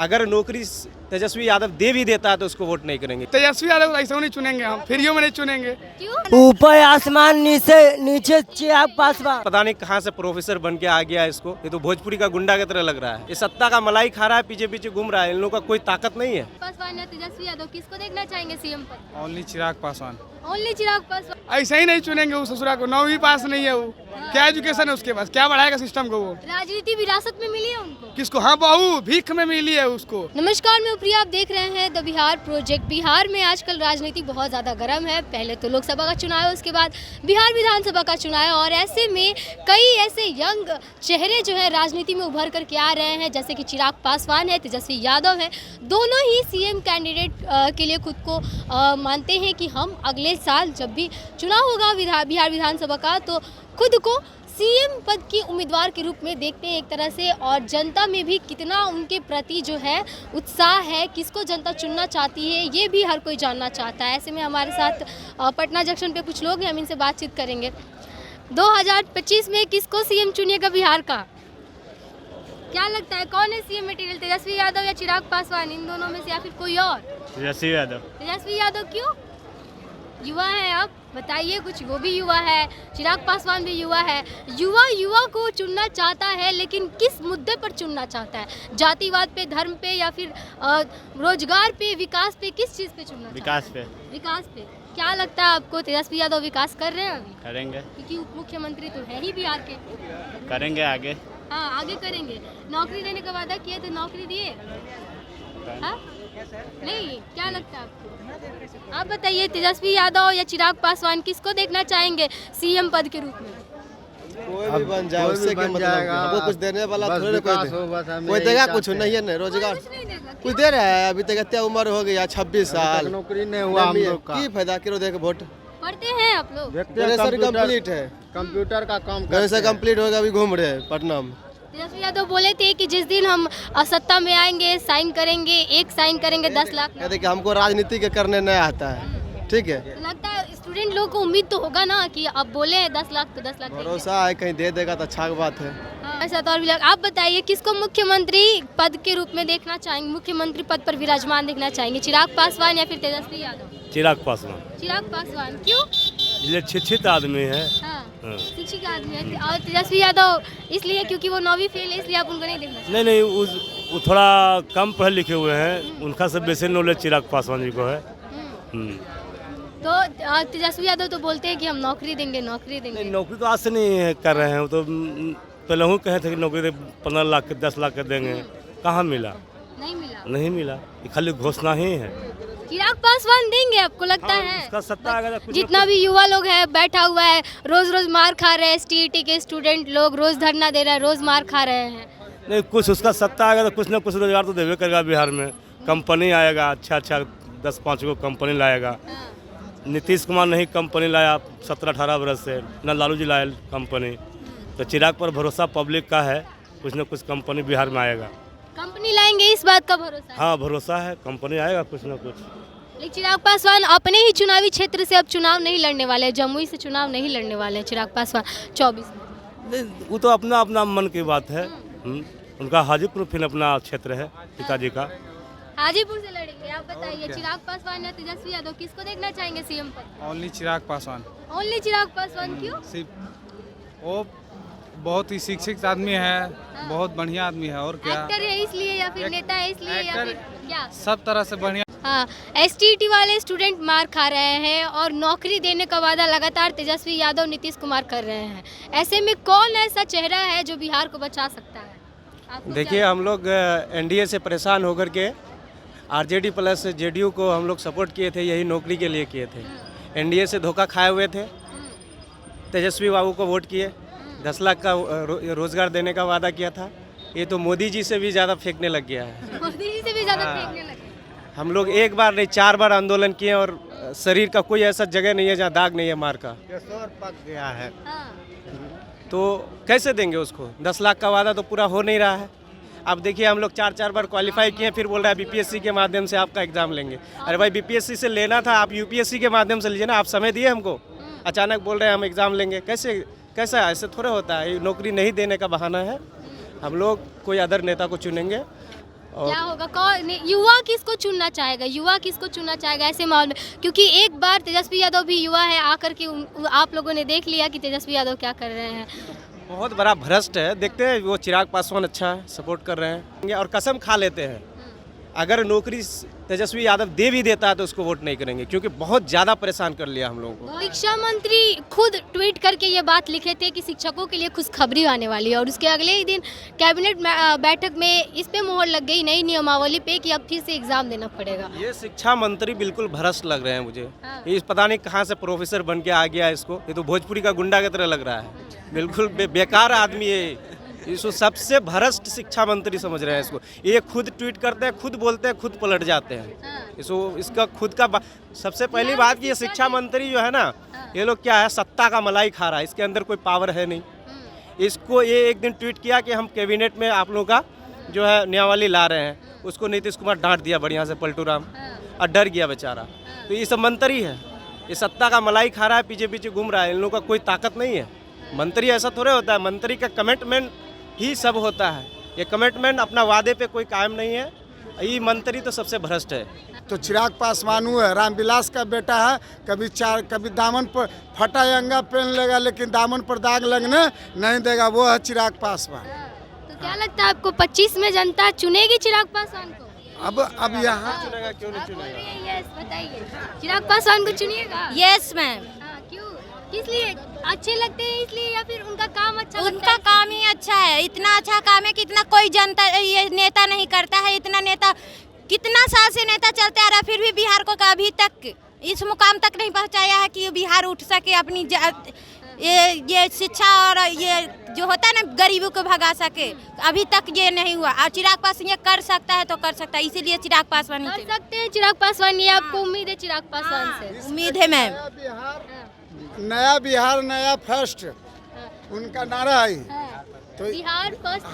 अगर नौकरी तेजस्वी यादव दे भी देता है तो उसको वोट नहीं करेंगे। तेजस्वी यादव ऐसे नहीं चुनेंगे, हम फ्रीओ में नहीं चुनेंगे। ऊपर आसमान नीचे नीचे चिराग पासवान। पता नहीं कहाँ से प्रोफेसर बन के आ गया इसको, ये तो भोजपुरी का गुंडा की तरह लग रहा है। ये सत्ता का मलाई खा रहा है, पीछे पीछे घूम रहा है, इन लोगों का कोई ताकत नहीं है। पासवान या तेजस्वी यादव किसको देखना चाहेंगे सीएम पर? ओनली चिराग पासवान। ओनली चिराग पासवान। ऐसे ही नहीं चुनेंगे उस ससुरा को, 9वीं पास नहीं है वो, क्या एजुकेशन है उसके पास, क्या बढ़ाएगा सिस्टम को वो? राजनीति विरासत में मिली है उनको। किसको? हाँ बहू भीख में मिली है उसको। नमस्कार, मैं प्रिया, आप देख रहे हैं द बिहार प्रोजेक्ट। बिहार में आजकल राजनीति बहुत ज़्यादा गर्म है। पहले तो लोकसभा का चुनाव है, उसके बाद बिहार विधानसभा का चुनाव है, और ऐसे में कई ऐसे यंग चेहरे जो है राजनीति में उभर करके आ रहे हैं, जैसे कि चिराग पासवान है, तेजस्वी यादव है। दोनों ही सीएम कैंडिडेट के लिए खुद को मानते हैं कि हम अगले साल जब भी चुनाव होगा बिहार विधानसभा का, तो खुद को सीएम पद की उम्मीदवार के रूप में देखते हैं एक तरह से। और जनता में भी कितना उनके प्रति जो है उत्साह है, किसको जनता चुनना चाहती है, ये भी हर कोई जानना चाहता है। ऐसे में हमारे साथ पटना जंक्शन पे कुछ लोग हैं, हम इनसे बातचीत करेंगे। 2025 में किसको सीएम चुनिएगा बिहार का? क्या लगता है कौन है सीएम मटेरियल, तेजस्वी यादव या चिराग पासवान? इन दोनों में से या फिर कोई और? तेजस्वी यादव। तेजस्वी यादव क्यों? युवा है, आप बताइए कुछ। वो भी युवा है, चिराग पासवान भी युवा है। युवा को चुनना चाहता है, लेकिन किस मुद्दे पर चुनना चाहता है? जातिवाद पे, धर्म पे, या फिर रोजगार पे, विकास पे? किस चीज़ पे चुनना विकास चाहता है? पे। विकास पे। क्या लगता है आपको, तेजस्वी यादव विकास कर रहे हैं अभी? करेंगे। क्योंकि उप मुख्यमंत्री तो है ही बिहार के। करेंगे आगे। हाँ, आगे करेंगे। नौकरी देने का वादा किए तो नौकरी दिए? हाँ? नहीं, क्या लगता है आपको? आप बताइए, तेजस्वी यादव या चिराग पासवान किसको देखना चाहेंगे सीएम पद के रूप में? कोई भी बन जाए, उससे क्या मतलब? हमको कुछ देने वाला थोड़ी ना कोई देगा कुछ नहीं है ना। रोजगार कुछ नहीं देगा। कुछ दे रहा है? अभी तक इतना उम्र हो गया, 26 साल, नौकरी नहीं हुआ हम लोग का। की फायदा करो दे के वोट? पढ़ते हैं आप लोग? ग्रेजुएशन कंप्लीट है, कंप्यूटर का काम ग्रेजुएशन कंप्लीट होगा, अभी घूम रहे हैं पटना में। तेजस्वी यादव बोले थे कि जिस दिन हम सत्ता में आएंगे साइन करेंगे, एक साइन करेंगे 10 लाख। कहते कि हमको राजनीति के करने नहीं आता है, ठीक है। तो लगता है स्टूडेंट लोग को उम्मीद तो होगा ना कि अब बोले हैं 10 लाख तो 10 लाख देंगे। भरोसा है कहीं दे देगा तो अच्छा बात है। हाँ, ऐसा तो और भी आप बताइए, किसको मुख्यमंत्री पद के रूप में देखना चाहेंगे, मुख्यमंत्री पद पर विराजमान देखना चाहेंगे? चिराग पासवान या फिर तेजस्वी यादव? चिराग पासवान। चिराग पासवान क्यों? ये शिक्षित आदमी है। हाँ, शिक्षित आदमी है। और तेजस्वी यादव इसलिए क्योंकि वो 9वीं फेल है, इसलिए आप उनको नहीं देखना चाहते? नहीं, वो थोड़ा कम पढ़े लिखे हुए हैं, उनका सब बेसिक नॉलेज चिराग पासवान जी को है। तो तेजस्वी यादव तो बोलते हैं कि हम नौकरी देंगे, नौकरी देंगे। नहीं, नौकरी तो आज से नहीं कर रहे हैं, वो तो पहले ही कहे थे कि नौकरी 15 लाख के 10 लाख के देंगे। कहाँ मिला? नहीं मिला। नहीं मिला, ये खाली घोषणा ही है। चिराग पासवान देंगे आपको लगता है? उसका सत्ता अगर कुछ जितना भी युवा लोग है बैठा हुआ है, रोज रोज मार खा रहे हैं, STET के स्टूडेंट लोग रोज धरना दे रहे हैं, रोज मार खा रहे हैं। नहीं, कुछ उसका सत्ता आएगा तो कुछ ना कुछ रोजगार तो देवे करेगा बिहार में। कंपनी आएगा, अच्छा 10-5 को कंपनी लाएगा। नीतीश कुमार नहीं कंपनी लाया 17-18 वर्ष से, न लालू जी लाए कंपनी। तो चिराग पर भरोसा पब्लिक का है, कुछ न कुछ कंपनी बिहार में आएगा। कंपनी लाएंगे, इस बात का भरोसा है? हाँ, भरोसा है, कंपनी आएगा कुछ न कुछ। लेकिन चिराग पासवान अपने ही चुनावी क्षेत्र से अब चुनाव नहीं लड़ने वाले हैं, जमुई से चुनाव नहीं लड़ने वाले हैं चिराग पासवान 24 में। वो तो अपना अपना मन की बात है। उनका हाजीपुर फिर अपना क्षेत्र है, पिताजी का। हाजीपुर से लड़ेंगे। आप बताइए, चिराग पासवान या तेजस्वी यादव किसको देखना चाहेंगे सीएम पर? ओनली चिराग पासवान। ओनली चिराग पासवान क्यों? सिर्फ वो बहुत ही शिक्षित आदमी है, बहुत बढ़िया आदमी है। और क्या? एक्टर है इसलिए या फिर नेता है इसलिए या फिर क्या? सब तरह से बढ़िया। हाँ, STET वाले स्टूडेंट मार खा रहे हैं और नौकरी देने का वादा लगातार तेजस्वी यादव, नीतीश कुमार कर रहे हैं। ऐसे में कौन ऐसा चेहरा है जो बिहार को बचा सकता है? देखिए, हम लोग NDA से परेशान होकर के RJD प्लस JDU को हम लोग सपोर्ट किए थे, यही नौकरी के लिए किए थे। NDA से धोखा खाए हुए थे, तेजस्वी बाबू को वोट किए, 10 लाख का रोजगार देने का वादा किया था। ये तो मोदी जी से भी ज़्यादा फेंकने लग गया है। मोदी जी से भी ज़्यादा फेंकने लगे। हम लोग एक बार नहीं 4 बार आंदोलन किए और शरीर का कोई ऐसा जगह नहीं है जहाँ दाग नहीं है मार का। पक गया है। हाँ। तो कैसे देंगे उसको? 10 लाख का वादा तो पूरा हो नहीं रहा है। अब देखिए, हम लोग 4 बार क्वालिफाई किए, फिर बोल रहा है BPSC के माध्यम से आपका एग्ज़ाम लेंगे। अरे भाई, BPSC से लेना था, आप UPSC के माध्यम से लीजिए ना। आप समय दिए हमको, अचानक बोल रहे हैं हम एग्ज़ाम लेंगे। कैसा ऐसे थोड़ा होता है? ये नौकरी नहीं देने का बहाना है। हम लोग कोई अदर नेता को चुनेंगे क्या होगा, कौन युवा किसको चुनना चाहेगा, युवा किसको चुनना चाहेगा ऐसे माहौल में? क्योंकि एक बार तेजस्वी यादव भी युवा है, आकर के आप लोगों ने देख लिया कि तेजस्वी यादव क्या कर रहे हैं। बहुत बड़ा भ्रष्ट है। देखते हैं, वो चिराग पासवान अच्छा है, सपोर्ट कर रहे हैं और कसम खा लेते हैं अगर नौकरी तेजस्वी यादव दे भी देता है तो उसको वोट नहीं करेंगे, क्योंकि बहुत ज़्यादा परेशान कर लिया हम लोगों को। शिक्षा मंत्री खुद ट्वीट करके ये बात लिखे थे कि शिक्षकों के लिए खुशखबरी आने वाली है, और उसके अगले ही दिन कैबिनेट बैठक में इस पे मोहर लग गई नई नियमावली पे कि अब फिर से एग्जाम देना पड़ेगा। ये शिक्षा मंत्री बिल्कुल भ्रष्ट लग रहे हैं मुझे। ये पता नहीं कहाँ से प्रोफेसर बन के आ गया इसको, ये तो भोजपुरी का गुंडा की तरह लग रहा है। बिल्कुल बेकार आदमी है, इसको सबसे भ्रष्ट शिक्षा मंत्री समझ रहे हैं इसको। ये खुद ट्वीट करते हैं, खुद बोलते हैं, खुद पलट जाते हैं। इसका खुद का सबसे पहली बात कि ये शिक्षा मंत्री जो है ना, ये लोग क्या है, सत्ता का मलाई खा रहा है, इसके अंदर कोई पावर है नहीं। इसको ये एक दिन ट्वीट किया कि हम कैबिनेट में आप लोगों का जो है नियमावली ला रहे हैं, उसको नीतीश कुमार डांट दिया बढ़िया से, पलटू राम, और डर गया बेचारा। तो ये सब मंत्री है, ये सत्ता का मलाई खा रहा है, पीछे पीछे घूम रहा है, इन लोगों का कोई ताकत नहीं है। मंत्री ऐसा थोड़े होता है, मंत्री का कमिटमेंट ही सब होता है। ये कमिटमेंट अपना वादे पे कोई कायम नहीं है। ये मंत्री तो सबसे भ्रष्ट है। तो चिराग पासवान है, रामविलास का बेटा है, कभी दामन पर फटा अंगा पहन लेगा लेकिन दामन पर दाग लगने नहीं देगा, वो है चिराग पासवान। तो क्या लगता है आपको 25 में जनता चुनेगी चिराग पासवान को? अब यहाँ चुनेगा, क्यों नहीं चुनेगा? यस बताइए, चिराग पासवान को चुनिएगा? Yes ma'am. क्यों, किस लिए? अच्छे लगते हैं इसलिए या फिर उनका काम अच्छा? उनका काम ही अच्छा है, इतना अच्छा काम है कि इतना कोई जनता ये नेता नहीं करता है। इतना नेता कितना साल से नेता चलते आ रहा, फिर भी बिहार को अभी तक इस मुकाम तक नहीं पहुंचाया है कि बिहार उठ सके, अपनी ये शिक्षा और ये जो होता है ना गरीबों को भगा सके, अभी तक ये नहीं हुआ। और चिराग पासवान ये कर सकता है तो कर सकता है, इसीलिए चिराग पासवान कर सकते हैं। चिराग पासवान, ये आपको उम्मीद है चिराग पासवान से? उम्मीद है मैम। नया बिहार नया फर्स्ट उनका नारा है। तो बिहार फर्स्ट,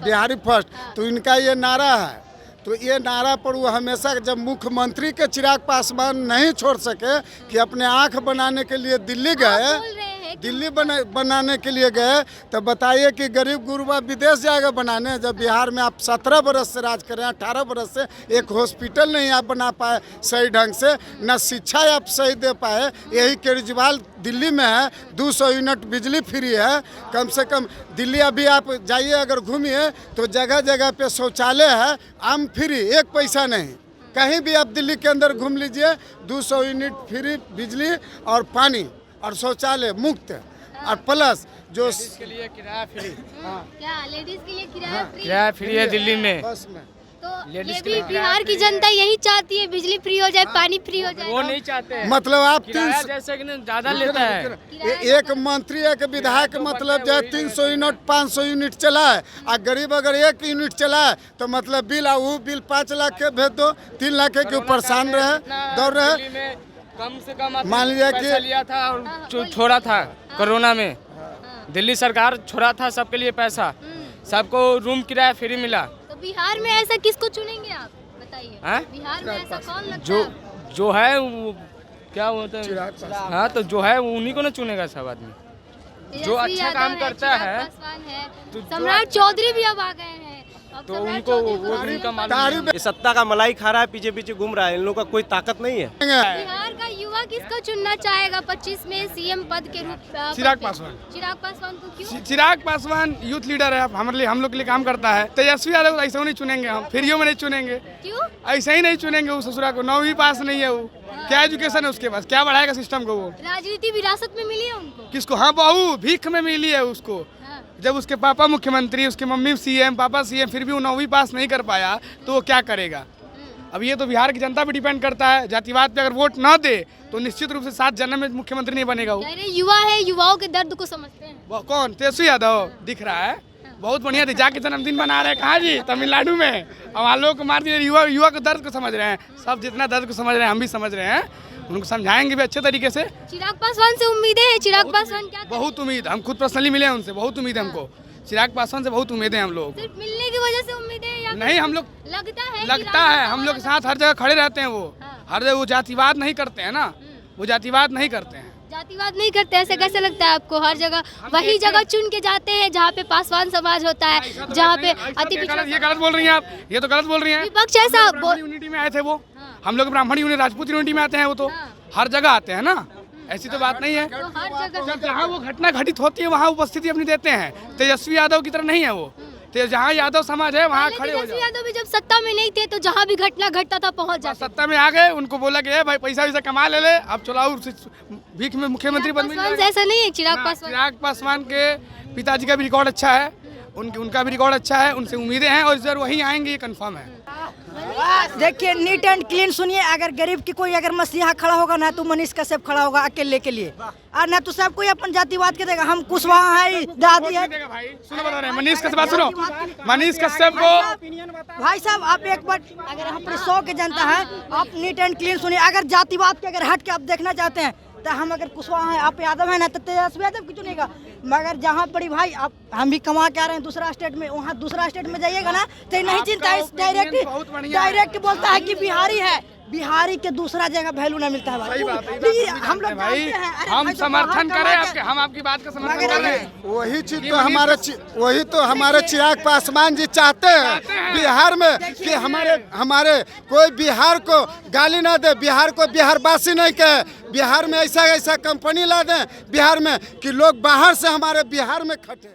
बिहारी फर्स्ट, तो इनका ये नारा है। तो ये नारा पर वो हमेशा, जब मुख्यमंत्री के चिराग पासवान नहीं छोड़ सके कि अपने आंख बनाने के लिए दिल्ली गए, दिल्ली बनाने के लिए गए, तो बताइए कि गरीब गुरबा विदेश जाएगा बनाने, जब बिहार में आप 17 बरस से राज कर रहे हैं, 18 बरस से एक हॉस्पिटल नहीं आप बना पाए सही ढंग से, न शिक्षा आप सही दे पाए। यही केजरीवाल दिल्ली में है, 200 यूनिट बिजली फ्री है कम से कम। दिल्ली अभी आप जाइए अगर घूमिए तो जगह जगह पे शौचालय है, आम फ्री, एक पैसा नहीं। कहीं भी आप दिल्ली के अंदर घूम लीजिए, 200 यूनिट फ्री बिजली और पानी और शौचालय मुफ्त, और प्लस जो के लिए किराया फ्री, क्या लेडीज के लिए किराया फ्री है दिल्ली में, बस में। तो ये भी बिहार की जनता यही चाहती है, बिजली फ्री हो जाए, पानी फ्री हो जाए। वो नहीं चाहते हैं। मतलब आप किराया जैसे कि ज्यादा लेता है। एक मंत्री एक विधायक मतलब जो है 300 यूनिट 500 यूनिट चला है, और गरीब अगर 1 यूनिट चला है तो मतलब बिल वो बिल 5 लाख के भेज दो, 3 लाख के क्यों परेशान रहे, दौड़ रहे। कम से कम मान लिया कि लिया था और छोड़ा था कोरोना में, दिल्ली सरकार छोड़ा था सबके लिए पैसा, सबको रूम किराया फ्री मिला। तो बिहार में ऐसा किसको चुनेंगे आप बताइए? बिहार में ऐसा कौन लगता है? जो है वो क्या होता है, हाँ तो जो है उन्हीं को ना चुनेगा सब आदमी, जो अच्छा काम करता है। सम्राट चौधरी भी अब आ गए हैं, तो उनको उनका मालूम। ये सत्ता का मलाई खा रहा है, पीछे पीछे घूम रहा है, इन लोगों का कोई ताकत नहीं है। बिहार का युवा किसको चुनना चाहेगा 25 में सीएम पद के रूप? चिराग पासवान। चिराग पासवान को क्यों? चिराग पासवान यूथ लीडर है, हमारे लिए, हम लोग के लिए काम करता है। तेजस्वी यादव ऐसा नहीं चुनेंगे हम, फ्रीओ में नहीं चुनेंगे। क्यों ऐसा ही नहीं चुनेंगे? वो ससुरा को 9वीं पास नहीं है, वो क्या एजुकेशन है उसके पास, क्या बढ़ाएगा सिस्टम को? वो राजनीति विरासत में मिली है उनको? किसको? हाँ बहू भीख में मिली है उसको। जब उसके पापा मुख्यमंत्री, उसके मम्मी सीएम, पापा सीएम, फिर भी वो 9वीं पास नहीं कर पाया तो वो क्या करेगा? अब ये तो बिहार की जनता पे डिपेंड करता है। जातिवाद पे अगर वोट ना दे तो निश्चित रूप से 7 जन्म में मुख्यमंत्री नहीं बनेगा वो। युवा है, युवाओं के दर्द को समझते हैं। वो कौन? तेजस्वी यादव दिख रहा है, बहुत बढ़िया थी, जाके जन्मदिन मना रहे हैं। कहाँ जी? तमिलनाडु में। और वहाँ लोग को मार दिए। युवा को दर्द को समझ रहे हैं, सब जितना दर्द को समझ रहे हैं हम भी समझ रहे हैं, उनको समझाएंगे भी अच्छे तरीके से। चिराग पासवान से उम्मीदें हैं? चिराग पासवान क्या? बहुत उम्मीद, हम खुद पर्सनली मिले हैं उनसे, बहुत उम्मीद है हमको। चिराग पासवान से बहुत उम्मीदें हैं हम लोग। सिर्फ मिलने की वजह से उम्मीदें हैं या नहीं, हम लोग लगता है हम लोग के साथ हर जगह खड़े रहते हैं। वो हर जगह वो जातिवाद नहीं करते हैं ना, वो जातिवाद नहीं करते हैं। जातिवाद नहीं करते, ऐसे कैसे लगता है आपको? हर जगह वही जगह चुन के जाते हैं जहाँ पे पासवान समाज होता है, जहाँ पे अति पिछड़ा। ये गलत बोल रही हैं आप, ये तो गलत बोल रही हैं। विपक्ष ऐसा यूनिटी में आए थे वो, हम लोग ब्राह्मण यूनिटी राजपूत यूनिटी में आते हैं, वो तो हर जगह आते हैं ना, ऐसी तो बात नहीं है। तो हर जगह जहाँ वो घटना घटित होती है वहाँ उपस्थिति अपनी देते हैं। तेजस्वी यादव की तरह नहीं है वो, जहाँ यादव समाज है वहाँ खड़े हो तेजस्वी यादव भी जब सत्ता में नहीं थे तो जहाँ भी घटना घटता था पहुँच जाते। सत्ता में आ गए, उनको बोला कि भाई पैसा वैसा कमा ले, अब चलाओ भीख में मुख्यमंत्री पद मिल जाएगा। ऐसा नहीं है। चिराग पासवान के पिताजी का भी रिकॉर्ड अच्छा है, उनका भी रिकॉर्ड अच्छा है, उनसे उम्मीदें हैं और जरूर वहीं आएंगे, ये कंफर्म है। देखिए नीट एंड क्लीन सुनिए, अगर गरीब की कोई अगर मसीहा खड़ा होगा ना तो मनीष कश्यप खड़ा होगा अकेले के लिए, और ना तो सब कोई अपन जातिवाद के देगा। हम कुशवाहा है, दादी है। भाई सुनो, बता रहे हैं मनीष कश्यप, सुनो मनीष कश्यप को। भाई साहब आप एक बार, अगर हम अपने 100 के जनता है, आप नीट एंड क्लीन सुनिए। अगर जातिवाद के अगर हट के आप देखना चाहते हैं तो हम अगर कुशवाहा है, आप यादव है ना, तो तेजस्वी यादव की चुनेगा। मगर जहाँ बड़ी भाई आप, हम भी कमा के आ रहे हैं दूसरा स्टेट में, वहाँ दूसरा स्टेट में जाइएगा ना तो नहीं चिंता है, डायरेक्ट बोलता है कि बिहारी है, बिहारी के दूसरा जगह वैल्यू ना मिलता है भाई। हम लोग भाई हम समर्थन करें आपके, हम आपकी बात का समर्थन करें। वही चीज तो वही तो हमारे चिराग पासवान जी चाहते हैं बिहार में, कि हमारे कोई बिहार को गाली ना दे, बिहार को बिहारवासी नहीं कहे, बिहार में ऐसा कंपनी ला दें बिहार में कि लोग बाहर से हमारे बिहार में खटे।